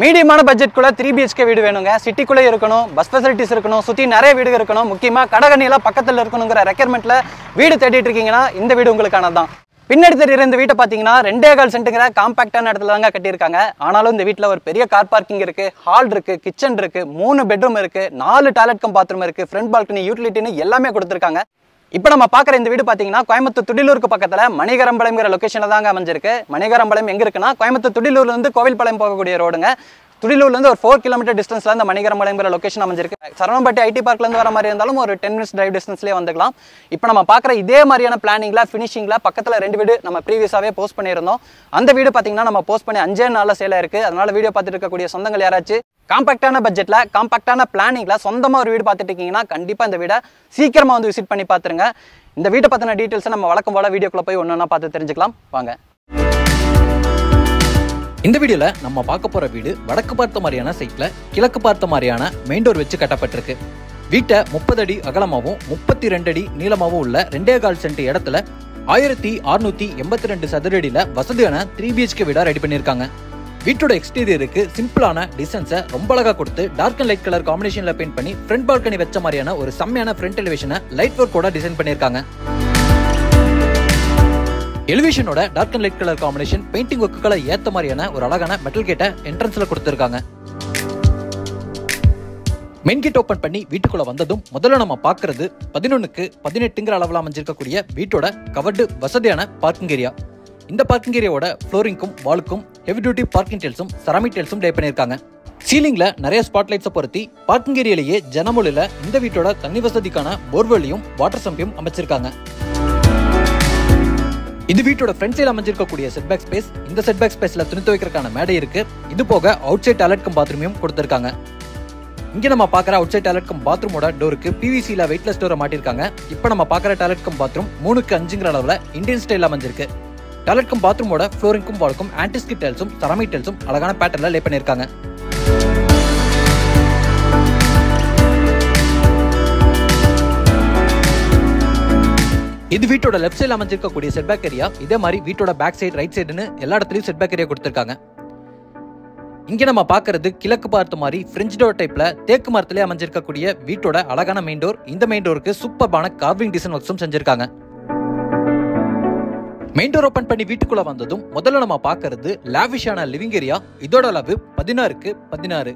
மீடியமான பட்ஜெட்குள்ள 3 BHK வீடு வேணுங்க. சிட்டிக்குள்ளே இருக்கணும், பஸ் ஃபெசிலிட்டிஸ் இருக்கணும், சுற்றி நிறைய வீடு இருக்கணும், முக்கியமாக கடகண்ணியெல்லாம் பக்கத்தில் இருக்கணுங்கிற ரெக்யர்மெண்ட்டில் வீடு தேடிட்டு இருக்கீங்கன்னா இந்த வீடு உங்களுக்கானது தான். பின்னாடி தெரியுற இந்த வீட்டை பார்த்தீங்கன்னா 2.25 சென்ட்டுங்கிற காம்பாக்டான இடத்துல தாங்க கட்டியிருக்காங்க. ஆனாலும் இந்த வீட்டில் ஒரு பெரிய கார் பார்க்கிங் இருக்குது, ஹால் இருக்குது, கிச்சன் இருக்குது, 3 பெட்ரூம் இருக்குது, 4 டாய்லெட் கம் பாத்ரூம் இருக்குது, ஃப்ரண்ட் பால்கனி, யூட்டிலிட்டின்னு எல்லாமே கொடுத்துருக்காங்க. இப்போ நம்ம பார்க்குற இந்த வீடு பார்த்தீங்கன்னா கோயம்புத்தூர் துடிலூருக்கு பக்கத்தில் மணிகரம்பாளையம்ங்கிற லொக்கேஷனில் தாங்க அமைஞ்சிருக்கு. மணிகரம்பாளையம் எங்கே இருக்குன்னா கோயம்புத்தூர் துடிலூர்லேருந்து கோவில்பாளையம் போகக்கூடிய ரோடுங்க. துடிலூர்லேருந்து ஒரு 4 கிலோமீட்டர் டிஸ்டன்ஸில் இந்த மணிகரம்பாளையம்ங்கிற லொக்கேஷன் அமைஞ்சிருக்கு. சரவணம்பட்டி ஐடி பார்க்லேருந்து வர மாதிரி இருந்தாலும் ஒரு 10 மினிட்ஸ் டிரைவ் டிஸ்டன்ஸ்லேயே வந்துக்கலாம். இப்போ நம்ம பார்க்குற இதே மாதிரியான பிளானிங்கில் ஃபினிஷிங்கில் பக்கத்தில் 2 வீடு நம்ம ப்ரீவியஸாகவே போஸ்ட் பண்ணியிருந்தோம். அந்த வீடு பார்த்தீங்கன்னா நம்ம போஸ்ட் பண்ணி 5 நாளில் சேலாக இருக்குது. அதனால் வீடியோ பார்த்துட்டு இருக்கக்கூடிய சொந்தங்கள் யாராச்சும் காம்பாக்டான பட்ஜெட்டில் காம்பாக்டான பிளானிங்கில் சொந்தமாக ஒரு வீடு பார்த்துட்டு இருக்கீங்கன்னா கண்டிப்பாக இந்த வீடை சீக்கிரமாக வந்து விசிட் பண்ணி பார்த்துருங்க. இந்த வீட்டை பற்றின டீட்டெயில்ஸை நம்ம வழக்கம் போல வீடியோக்குள்ளே போய் ஒன்று ஒன்றா பார்த்து தெரிஞ்சுக்கலாம் வாங்க. இந்த வீடியோல நம்ம பார்க்க போற வீடு வடக்கு பார்த்த மாதிரியான சைட்ல கிழக்கு பார்த்த மாதிரியான மெயின் டோர் வச்சு கட்டப்பட்டிருக்கு. வீட்டை 30 அடி அகலமாகவும் 32 அடி நீளமாகவும் உள்ள 2.25 சென்ட் இடத்துல 1682 சதுர அடியில வசதியான 3 BHK வீடா ரெடி பண்ணிருக்காங்க. வீட்டோட எக்ஸ்டீரியருக்கு சிம்பிளான டிசைன்ஸை ரொம்ப அழகா கொடுத்து டார்க் அண்ட் லைட் கலர் காம்பினேஷன்ல பெயிண்ட் பண்ணி ஃப்ரண்ட் பால்கனி வச்ச மாதிரியான ஒரு செம்மையான ஃப்ரண்ட் எலிவேஷனை லைட் ஒர்க்கோட டிசைன் பண்ணிருக்காங்க. எலிவேஷனோட dark and light colour combination painting ஒர்க்குகளை ஏத்த மாதிரியான ஒரு அழகான மெட்டல் கேட்டை என்ட்ரன்ஸ்ல கொடுத்திருக்காங்க. மெயின் கேட் ஓபன் பண்ணி வீட்டுக்குள்ள வந்ததும் முதல்ல நம்ம பாக்குறது 11க்கு 18ங்கிற அளவுல அமைஞ்சிருக்கக்கூடிய வீட்டோட கவர்டு வசதியான பார்க்கிங் ஏரியா. இந்த பார்க்கிங் ஏரியாவோட ஃப்ளோரிங்கும் வாலுக்கும் ஹெவி டியூட்டி பார்க்கிங் டைல்ஸும் செராமிக் டைல்ஸும் லே பண்ணிருக்காங்க. சீலிங்ல நிறைய ஸ்பாட் லைட்ஸை பொருத்தி பார்க்கிங் ஏரியாலேயே ஜனமொழியில இந்த வீட்டோட தண்ணி வசதிக்கான போர்வெல்லையும் வாட்டர் சம்பையும் அமைச்சிருக்காங்க. இது வீட்டோட ஃப்ரண்ட் சைடு அமைஞ்சிருக்கக்கூடிய செட்பேக் ஸ்பேஸ். இந்த செட்பேக் ஸ்பேஸ்ல துணி துவைக்கிறதுக்கான மேடை இருக்கு. இது போக அவுட் சைட் டாய்லெட் கம் பாத்ரூமையும் கொடுத்திருக்காங்க. இங்க நம்ம பாக்குற அவுட் சைட் டாய்லெட் கம் பாத்ரூமோட டோருக்கு PVCல வெயிட்லெஸ் டோரை மாட்டிருக்காங்க. இப்போ நம்ம பாக்குற டாய்லெட் கம் பாத்ரூம் 3க்கு 5ங்கிற அளவுல இந்தியன் ஸ்டைல்ல அமைஞ்சிருக்கு. டாய்லெட் கம் பாத்ரூமோட ஃப்ளோரிங்கும் வாலுக்கும் ஆன்டிஸ்கிட் டைல்ஸும் செராமிக் டைல்ஸும் அழகான பேட்டர்ன்ல லே பண்ணிருக்காங்க. இது வீட்டோட லெஃப்ட் சைடுல அமைஞ்சிருக்கக்கூடிய செட்பேக் ஏரியா. இதே மாதிரி வீட்டோட பேக் சைடு, ரைட் சைடுன்னு எல்லா இடத்துலயும் செட்பேக் ஏரியா கொடுத்திருக்காங்க. இங்க நம்ம பாக்குறது கிழக்கு பார்த்த மாதிரி பிரெஞ்ச் டோர் டைப்ல தேக்கு மரத்திலே அமைஞ்சிருக்கக்கூடிய வீட்டோட அழகான மெயின் டோர். இந்த மெயின் டோருக்கு சூப்பர்பான கார்விங் டிசைன் ஒர்க்ஸும் செஞ்சிருக்காங்க. மெயின் டோர் ஓபன் பண்ணி வீட்டுக்குள்ள வந்ததும் முதல்ல நம்ம பாக்குறது லாவிஷான லிவிங் ஏரியா. இதோட அளவு 16க்கு 16.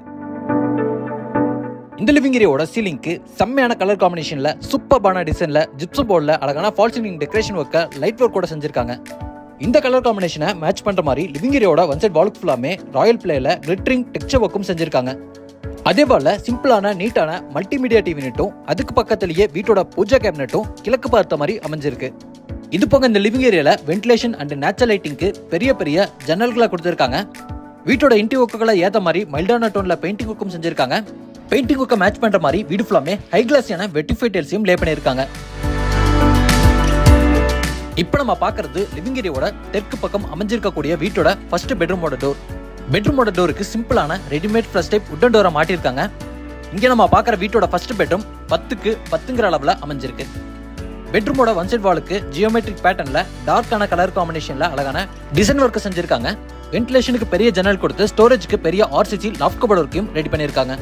இந்த லிவிங் ஏரியாவோட சீலிங்க்கு செம்மையான கலர் காம்பினேஷன்ல சூப்பர்பான டிசைன்ல ஜிப்சம் போர்ட்ல அழகான ஃபால் சீலிங் டெக்கரேஷன் ஒர்க்க லைட் ஒர்க் கூட செஞ்சிருக்காங்க. இந்த கலர் காம்பினேஷனை மேட்ச் பண்ற மாதிரி லிவிங் ஏரியாவோட ஒன் சைட் வாலுக்கு ஃபுல்லாமே ராயல் பிளேல கிளிட்டரிங் டெக்ஸ்சர் ஒர்க்கும் செஞ்சிருக்காங்க. அதே போல சிம்பிளான நீட்டான மல்டிமீடியா டிவி யூனிட்டும் அதுக்கு பக்கத்திலேயே வீட்டோட பூஜா கேபினட்டும் கிழக்கு பார்த்த மாதிரி அமைஞ்சிருக்கு. இது போக இந்த லிவிங் ஏரியால வென்டிலேஷன் அண்ட் நேச்சுரல் லைட்டிங்க்கு பெரிய பெரிய ஜன்னல்களை கொடுத்திருக்காங்க. வீட்டோட இன்டீரியர் ஒர்க்குகளை ஏத்த மாதிரி மைல்டான டோன்ல பெயிண்டிங் ஒர்க்கும் செஞ்சிருக்காங்க. பெயிண்டிங் ஒர்க்கை மேட்ச் பண்ற மாதிரி வீடு ஃபுல்லாமே ஹை கிளாஸியான வெட்டிஃபை டைல்ஸையும் லே பண்ணிருக்காங்க. இப்போ நம்ம பாக்குறது லிவிங் ஏரியாவோட தெற்கு பக்கம் அமைஞ்சிருக்கக்கூடிய வீட்டோட ஃபர்ஸ்ட் பெட்ரூமோட டோர். பெட்ரூமோட டோருக்கு சிம்பிளான ரெடிமேட் ஃபிளஷ் டைப் உட்டன் டோரை மாட்டிருக்காங்க. இங்க நம்ம பாக்குற வீட்டோட ஃபர்ஸ்ட் பெட்ரூம் 10க்கு 10ங்கிற அளவுல அமைஞ்சிருக்கு. பெட்ரூமோட ஒன் சைட் வாலுக்கு ஜியோமெட்ரிக் பேட்டர்ன்ல டார்க்கான கலர் காம்பினேஷன்ல அழகான டிசைன் ஒர்க் செஞ்சிருக்காங்க. வென்டிலேஷனுக்கு பெரிய ஜன்னல் கொடுத்து ஸ்டோரேஜ்க்கு பெரிய RCC லாஃப்ட் கபோர்ட் ஒர்க்கையும் ரெடி பண்ணிருக்காங்க.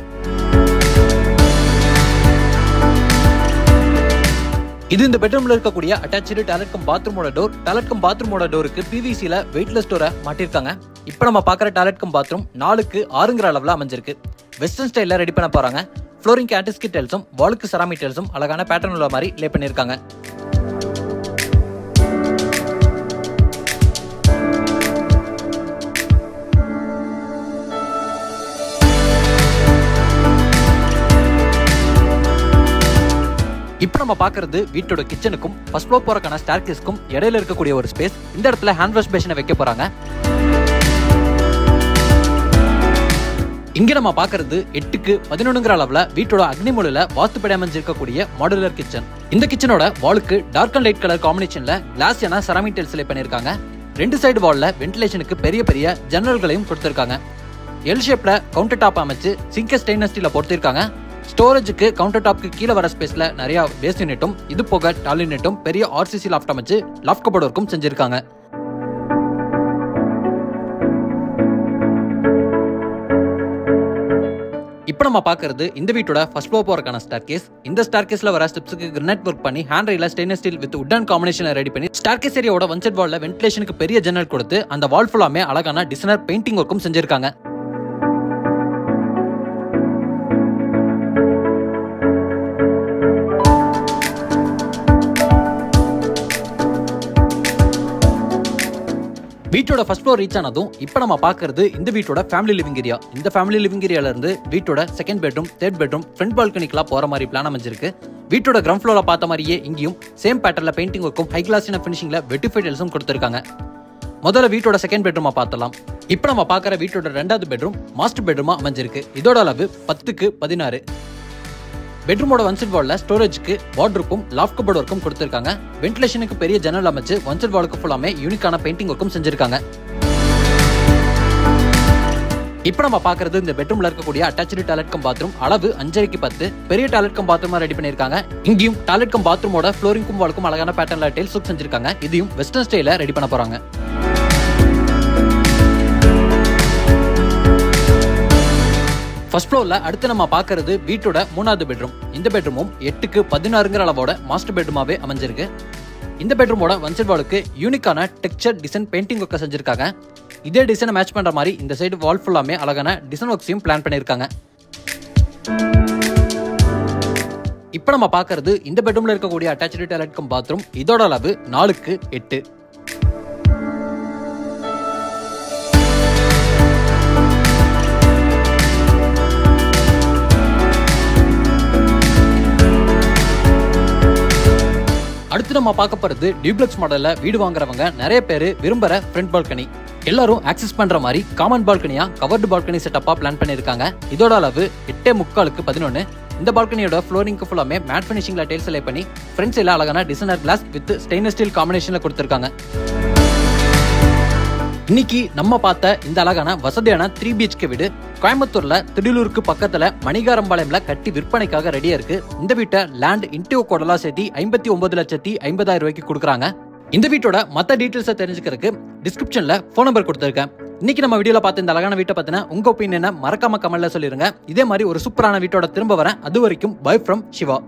இது இந்த பெட்ரூம்ல இருக்கக்கூடிய அட்டாச்டு டாய்லெட் கம் பாத்ரூமோட டோர். டாய்லெட் கம் பாத்ரூமோட டோருக்கு PVCல வெயிட்லெஸ் டோரை மாட்டிருக்காங்க. இப்போ நம்ம பாக்குற டாய்லெட் கம் பாத்ரூம் 4க்கு 6ங்கிற அளவுல அமைஞ்சிருக்கு. வெஸ்டர்ன் ஸ்டைல்ல ரெடி பண்ண போறாங்க. ஃப்ளோரிங் ஆன்டிஸ்கிட் டைல்ஸும் வாலுக்கு செராமிக் டைல்ஸும் அழகான பேட்டர்ன் உள்ள மாதிரி லே பண்ணிருக்காங்க. இப்போ நம்ம பாக்குறது வீட்டோட கிச்சனுக்கும் ஃபர்ஸ்ட் ஃப்ளோர் போறக்கான ஸ்டேர்கேஸ்க்கும் இடையில இருக்கக்கூடிய ஒரு ஸ்பேஸ். இந்த இடத்துல ஹேண்ட் வாஷ் பேஷனை வைக்க போறாங்க. இங்க நம்ம பாக்குறது 8க்கு 11ங்கிற அளவுல வீட்டோட அக்னிமூலையில வாஸ்துப்படி அமைஞ்சிருக்கக்கூடிய மாடுலர் கிச்சன். இந்த கிச்சனோட வாலுக்கு டார்க் அண்ட் லைட் கலர் காம்பினேஷன்ல கிளாஸியான செராமிக் டைல்ஸ் லே பண்ணிருக்காங்க. 2 சைடு வால்ல வென்டிலேஷனுக்கு பெரிய பெரிய ஜன்னல்களையும் கொடுத்திருக்காங்க. எல் ஷேப்ல கவுண்டர் டாப் அமைச்சு சிங்க ஸ்டெயின்லெஸ் ஸ்டீல்ல பொறுத்திருக்காங்க. ஸ்டோரேஜுக்கு கவுண்டர் டாப்க்கு கீழே வர ஸ்பேஸ்ல நிறைய பேஸ் யூனிட்டும் இது போக டால் யூனிட்டும் பெரிய RCC லாஃப்ட் அமைச்சு லாஃப்ட் கபோர்ட் ஒர்க்கும் செஞ்சிருக்காங்க. இப்போ நம்ம பார்க்கறது இந்த வீட்டோட ஃபர்ஸ்ட் ஃப்ளோர் போறதுக்கான ஸ்டேர்கேஸ். இந்த ஸ்டேர்கேஸ்ல வர ஸ்டெப்ஸ்க்கு கிரானைட் ஒர்க் பண்ணி ஹேண்ட் ரெயில ஸ்டெயின்லெஸ் ஸ்டீல் வித் வுடன் காம்பினேஷன்ல ரெடி பண்ணி ஸ்டேர்கேஸ் ஏரியாவோட ஒன் சைட் வால்ல வென்டிலேஷனுக்கு பெரிய ஜன்னல் கொடுத்து அந்த வால் ஃபுல்லாமே அழகான டிசைனர் பெயிண்டிங் ஒர்க்கும் செஞ்சிருக்காங்க. வீட்டோட ஃபர்ஸ்ட் ஃப்ளோர் ரீச் ஆனதும் இப்போ நம்ம பார்க்கறது இந்த வீட்டோட ஃபேமிலி லிவிங் ஏரியா. இந்த ஃபேமிலி லிவிங் ஏரியால இருந்து வீட்டோட second bedroom, third bedroom, front பால்கனிக்குலாம் போற மாதிரி பிளான் அமைஞ்சிருக்கு. வீட்டோட கிரவுண்ட் ஃப்ளோர்ல பார்த்த மாதிரியே இங்கேயும் சேம் பேட்டர்ல பெயிண்டிங் ஒர்க்கும் ஹை கிளாஸின ஃபினிஷிங்ல வெட்டிஃபைட் எல்ஸும் கொடுத்திருக்காங்க. முதல்ல வீட்டோட செகண்ட் பெட்ரூமா பார்த்தலாம். இப்போ நம்ம பார்க்குற வீட்டோட ரெண்டாவது பெட்ரூம் மாஸ்டர் பெட்ரூமா அமைஞ்சிருக்கு. இதோட அளவு 10க்கு 16. பெட்ரூமோட ஒன் சைட் வால்ல ஸ்டோரேஜ்க்கு வார்ட்ரோப்பும் லாஃப்ட் கபோர்ட் ஒர்க்கும் கொடுத்திருக்காங்க. வென்டிலேஷனுக்கு பெரிய ஜன்னல் அமைச்சு ஒன் சைட் வாலுக்கு ஃபுல்லாமே யூனிக்கான பெயிண்டிங் ஒர்க்கும் செஞ்சிருக்காங்க. இப்போ நம்ம பார்க்கறது இந்த பெட்ரூம்ல இருக்கக்கூடிய அட்டாச்டு டாய்லெட் கம் பாத்ரூம். அளவு 5.5க்கு 10 பெரிய டாய்லெட் கம் பாத்ரூமா ரெடி பண்ணிருக்காங்க. இங்கேயும் டாய்லெட் கம் பாத்ரூமோட ஃப்ளோரிங்கும் வாலுக்கும் அழகான பேட்டர்ன்ல டைல்ஸ் ஒர்க் செஞ்சிருக்காங்க. இதையும் வெஸ்டர்ன் ஸ்டைல்ல ரெடி பண்ண போறாங்க. ஃபர்ஸ்ட் ஃப்ளோர்ல அடுத்து நம்ம பார்க்கறது வீட்டோட மூணாவது பெட்ரூம். இந்த பெட்ரூமும் 8க்கு 16ங்கிற அளவோட மாஸ்டர் பெட்ரூமாவே அமைஞ்சிருக்கு. இந்த பெட்ரூமோட ஒன் சைட் வாலுக்கு யூனிக்கான டெக்ஸ்சர் டிசைன் பெயிண்டிங் ஒர்க்க செஞ்சிருக்காங்க. இதே டிசைனை மேட்ச் பண்ற மாதிரி இந்த சைடு வால் ஃபுல்லாமே அழகான டிசைன் ஒர்க்ஸையும் பிளான் பண்ணிருக்காங்க. இப்போ நம்ம பார்க்கறது இந்த பெட்ரூம்ல இருக்கக்கூடிய அட்டாச்டு டாய்லெட் கம் பாத்ரூம். இதோட அளவு 4க்கு 8. அடுத்து நம்ம பார்க்க போறது டியூப்ளெக்ஸ் மாடல்ல வீடு வாங்குறவங்க நிறைய பேர் விரும்புற ஃப்ரண்ட் பால்கனி. எல்லாரும் ஆக்சஸ் பண்ற மாதிரி காமன் பால்கனியா கவர்டு பால்கனி செட்டப்பா பிளான் பண்ணிருக்காங்க. இதோட அளவு 8.75க்கு 11. இந்த பால்கனியோட ஃப்ளோரிங்க்கு ஃபுல்லாமே மேட் ஃபினிஷிங்ல டைல்ஸ் லே பண்ணி ஃப்ரண்ட் சைடுல அழகான designer glass with stainless steel காம்பினேஷன்ல கொடுத்திருக்காங்க. இன்னைக்கு நம்ம பார்த்த இந்த அழகான வசதியான 3 BHK வீடு கோயம்புத்தூர்ல திருடூருக்கு பக்கத்துல மணிகாரம்பாளையம்ல கட்டி விற்பனைக்காக ரெடியா இருக்கு. இந்த வீட்டை லேண்ட் இன்டியோ கோடெல்லாம் சேர்த்து 59,50,000 ரூபாய்க்கு கொடுக்குறாங்க. இந்த வீட்டோட மத்த டீடைல்ஸை தெரிஞ்சுக்கிறதுக்கு டிஸ்கிரிப்ஷன்ல போன் நம்பர் கொடுத்திருக்கேன். இன்னைக்கு நம்ம வீடியோல பார்த்த இந்த அழகான வீட்டை பத்தின உங்க ஒப்பீனியனை மறக்காம கமெண்ட்ல சொல்லிருங்க. இதே மாதிரி ஒரு சூப்பரான வீட்டோட திரும்ப வரேன். அது வரைக்கும் பை ஃப்ரம் சிவா.